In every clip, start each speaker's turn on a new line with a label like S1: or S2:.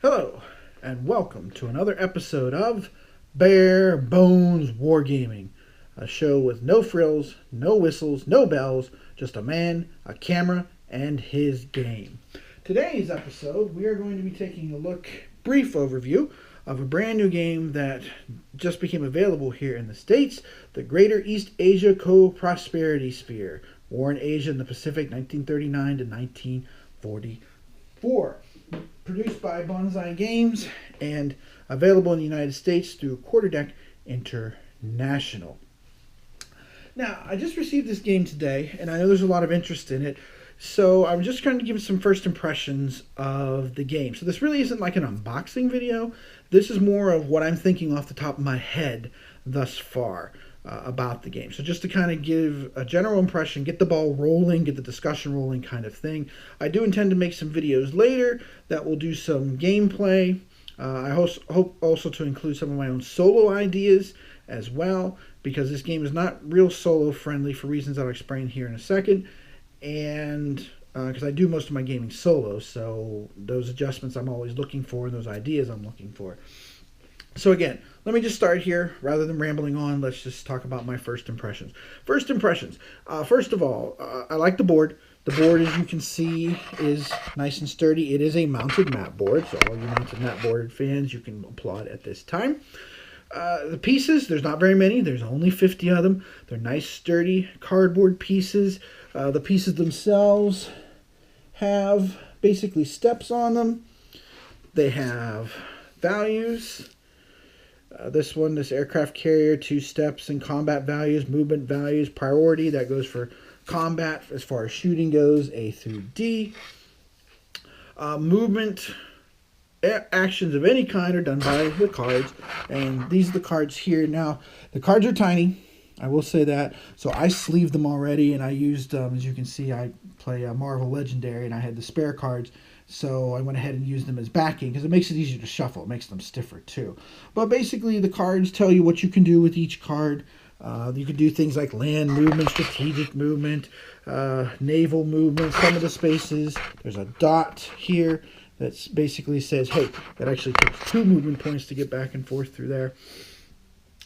S1: Hello, and welcome to another episode of Bare Bones Wargaming, a show with no frills, no whistles, no bells, just a man, a camera, and his game. Today's episode, we are going to be taking a brief overview of a brand new game that just became available here in the States, the Greater East Asia Co-Prosperity Sphere, War in Asia and the Pacific, 1939 to 1944. Produced by Bonsai Games and available in the United States through Quarterdeck International. Now, I just received this game today, and I know there's a lot of interest in it, so I'm just going to give some first impressions of the game. So this really isn't like an unboxing video. This is more of what I'm thinking off the top of my head thus far about the game. So just to kind of give a general impression, get the ball rolling, get the discussion rolling kind of thing. I do intend to make some videos later that will do some gameplay. I hope also to include some of my own solo ideas as well, because this game is not real solo friendly for reasons I'll explain here in a second. And because I do most of my gaming solo, so those adjustments I'm always looking for, and those ideas I'm looking for. So again, let me just start here. Rather than rambling on, let's just talk about my first impressions. First impressions. First of all, I like the board. The board, as you can see, is nice and sturdy. It is a mounted mat board, so all you mounted mat board fans, you can applaud at this time. The pieces, there's not very many. There's only 50 of them. They're nice, sturdy cardboard pieces. The pieces themselves have basically steps on them. They have values. This aircraft carrier, 2 steps in combat values, movement values, priority. That goes for combat as far as shooting goes, A through D. Movement actions of any kind are done by the cards, and these are the cards here. Now, the cards are tiny, I will say that, so I sleeved them already, and I used, as you can see, I play Marvel Legendary, and I had the spare cards, so I went ahead and used them as backing, because it makes it easier to shuffle. It makes them stiffer, too. But basically, the cards tell you what you can do with each card. You can do things like land movement, strategic movement, naval movement, some of the spaces. There's a dot here that basically says, hey, that actually takes 2 movement points to get back and forth through there.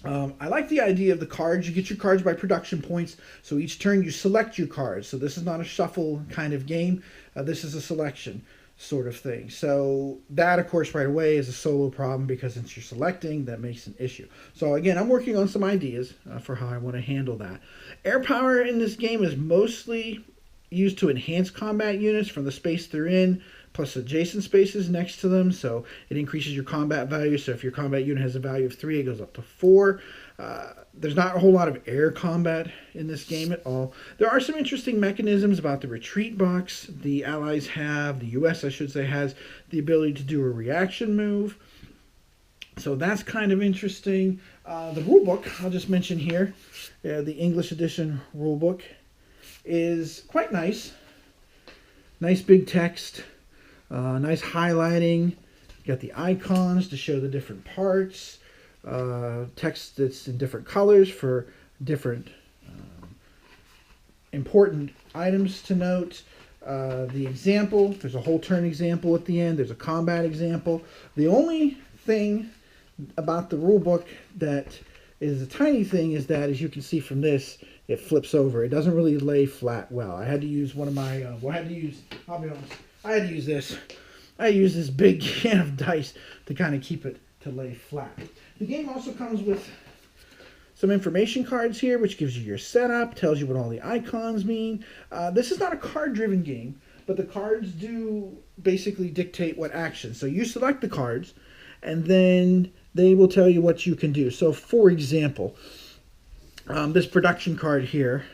S1: I like the idea of the cards. You get your cards by production points, so each turn you select your cards. So this is not a shuffle kind of game. This is a selection sort of thing. So that, of course, right away is a solo problem, because since you're selecting, that makes an issue. So again, I'm working on some ideas for how I want to handle that. Air power in this game is mostly used to enhance combat units from the space they're in, plus adjacent spaces next to them, so it increases your combat value. So if your combat unit has a value of 3, it goes up to 4. There's not a whole lot of air combat in this game at all. There are some interesting mechanisms about the retreat box. The Allies have, the US I should say, has the ability to do a reaction move. So that's kind of interesting. The rulebook, I'll just mention here, the English edition rulebook is quite nice. Nice big text. Nice highlighting. You got the icons to show the different parts. Text that's in different colors for different important items to note. The example, there's a whole turn example at the end. There's a combat example. The only thing about the rulebook that is a tiny thing is that, as you can see from this, it flips over. It doesn't really lay flat well. I had to use one of my, I'll be honest, I had to use this. I used this big can of dice to kind of keep it to lay flat. The game also comes with some information cards here, which gives you your setup, tells you what all the icons mean. This is not a card-driven game, but the cards do basically dictate what actions. So you select the cards, and then they will tell you what you can do. So, for example, this production card here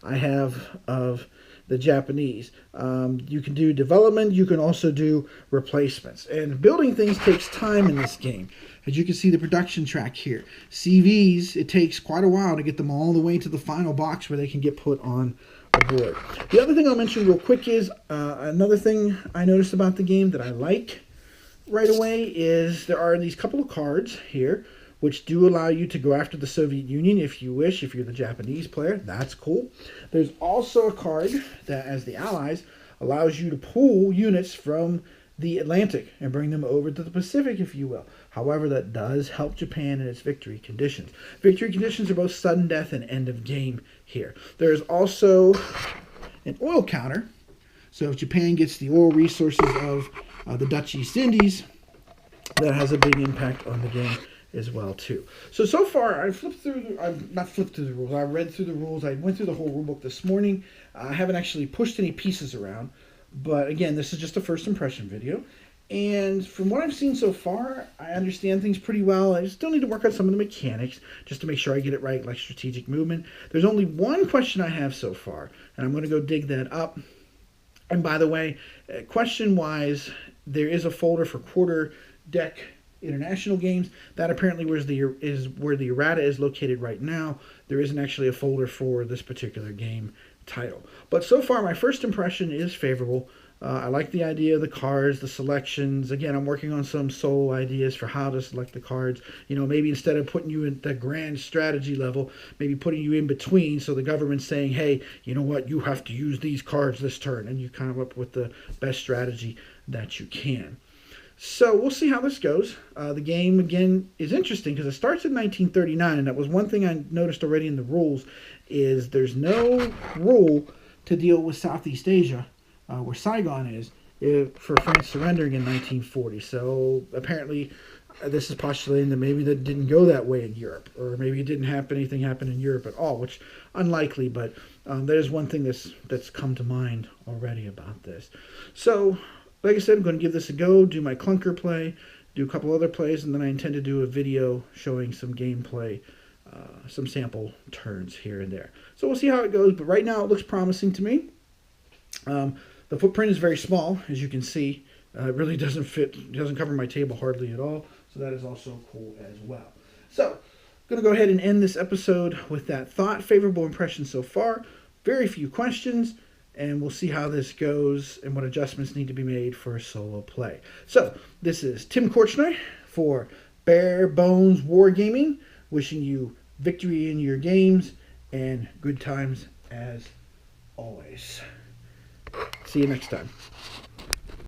S1: I have of the Japanese. You can do development. You can also do replacements. And building things takes time in this game. As you can see, the production track here. CVs, it takes quite a while to get them all the way to the final box where they can get put on a board. The other thing I'll mention real quick is another thing I noticed about the game that I like right away is there are these couple of cards here which do allow you to go after the Soviet Union if you wish, if you're the Japanese player. That's cool. There's also a card that, as the Allies, allows you to pull units from the Atlantic and bring them over to the Pacific, if you will. However, that does help Japan in its victory conditions. Victory conditions are both sudden death and end of game here. There's also an oil counter. So if Japan gets the oil resources of the Dutch East Indies, that has a big impact on the game as well too. So far I've not flipped through the rules. I read through the rules. I went through the whole rulebook this morning. I haven't actually pushed any pieces around, but again, this is just a first impression video. And from what I've seen so far, I understand things pretty well. I still need to work on some of the mechanics just to make sure I get it right, like strategic movement. There's only one question I have so far, and I'm going to go dig that up. And by the way, question-wise, there is a folder for quarter deck international games. That apparently is where the errata is located right now. There isn't actually a folder for this particular game title. But so far, my first impression is favorable. I like the idea of the cards, the selections. Again, I'm working on some solo ideas for how to select the cards. You know, maybe instead of putting you at the grand strategy level, maybe putting you in between, so the government's saying, hey, you know what, you have to use these cards this turn, and you come up with the best strategy that you can. So we'll see how this goes. The game, again, is interesting because it starts in 1939, and that was one thing I noticed already in the rules, is there's no rule to deal with Southeast Asia, where Saigon is, for France surrendering in 1940. So apparently this is postulating that maybe that didn't go that way in Europe, or maybe it didn't happen, anything happened in Europe at all, which unlikely, but there's one thing that's come to mind already about this. So, like I said, I'm going to give this a go, do my clunker play, do a couple other plays, and then I intend to do a video showing some gameplay, some sample turns here and there. So we'll see how it goes, but right now it looks promising to me. The footprint is very small, as you can see. It really doesn't fit, it doesn't cover my table hardly at all, so that is also cool as well. So, I'm going to go ahead and end this episode with that thought. Favorable impression so far, very few questions, and we'll see how this goes and what adjustments need to be made for a solo play. So, this is Tim Korchnoi for Bare Bones Wargaming, wishing you victory in your games and good times as always. See you next time.